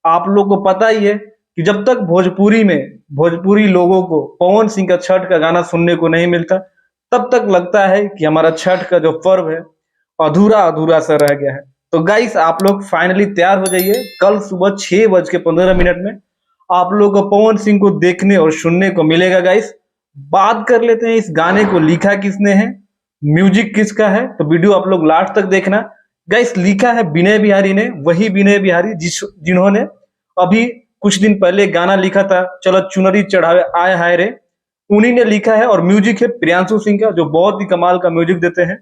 आप लोग को पता ही है कि जब तक भोजपुरी में भोजपुरी लोगों को पवन सिंह का छठ का गाना सुनने को नहीं मिलता, तब तक लगता है कि हमारा छठ का जो पर्व है अधूरा अधूरा सा रह गया है। तो गाइस आप लोग फाइनली तैयार हो जाइए, कल सुबह 6:15 में आप लोग को पवन सिंह को देखने और सुनने को मिलेगा। गाइस बात कर लेते हैं इस गाने को लिखा किसने है, म्यूजिक किसका है, तो वीडियो आप लोग लास्ट तक देखना। गाइस लिखा है विनय बिहारी ने, वही विनय बिहारी जिन्होंने अभी कुछ दिन पहले गाना लिखा था चलो चुनरी चढ़ावे आए हाय रे, उन्हीं ने लिखा है। और म्यूजिक है प्रियांशु सिंह का, जो बहुत ही कमाल का म्यूजिक देते हैं।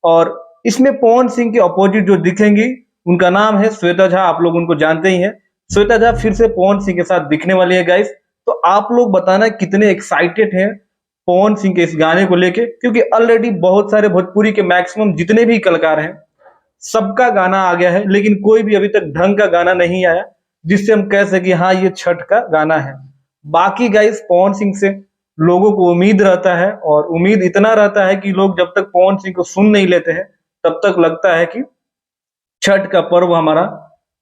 और इसमें पवन सिंह के अपोजिट जो दिखेंगी उनका नाम है श्वेता झा, आप लोग उनको जानते ही हैं। श्वेता झा फिर से पवन सिंह के साथ दिखने वाली है। गाइस तो आप लोग बताना कितने एक्साइटेड हैं पवन सिंह के इस गाने को लेके, क्योंकि ऑलरेडी बहुत सारे भोजपुरी के मैक्सिमम जितने भी कलाकार हैं सबका गाना आ गया है, लेकिन कोई भी अभी तक ढंग का गाना नहीं आया जिससे हम कह सके हाँ ये छठ का गाना है। बाकी गाइस पवन सिंह से लोगों को उम्मीद रहता है, और उम्मीद इतना रहता है कि लोग जब तक पवन सिंह को सुन नहीं लेते हैं तब तक लगता है कि छठ का पर्व हमारा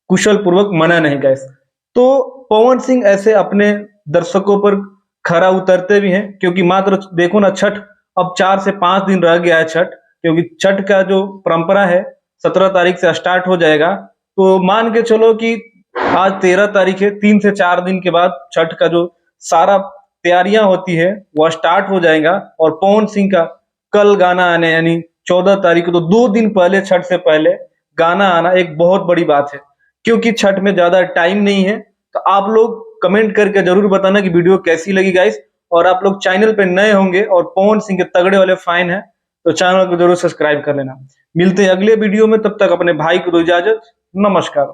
कुशल पूर्वक मना नहीं। गाइस तो पवन सिंह ऐसे अपने दर्शकों पर खरा उतरते भी हैं, क्योंकि मात्र देखो ना छठ अब 4 से 5 दिन रह गया है छठ, क्योंकि छठ का जो परंपरा है 17 तारीख से स्टार्ट हो जाएगा। तो मान के चलो कि आज 13 तारीख है, 3 से 4 दिन के बाद छठ का जो सारा तैयारियां होती है वो स्टार्ट हो जाएगा। और पवन सिंह का कल गाना आने यानी 14 तारीख को, तो 2 दिन पहले छठ से पहले गाना आना एक बहुत बड़ी बात है, क्योंकि छठ में ज्यादा टाइम नहीं है। तो आप लोग कमेंट करके जरूर बताना कि वीडियो कैसी लगी गाइस। और आप लोग चैनल पे नए होंगे और पवन सिंह के तगड़े वाले फैन हैं तो चैनल को जरूर सब्सक्राइब कर लेना। मिलते हैं अगले वीडियो में, तब तक अपने भाई को दो इजाजत, नमस्कार।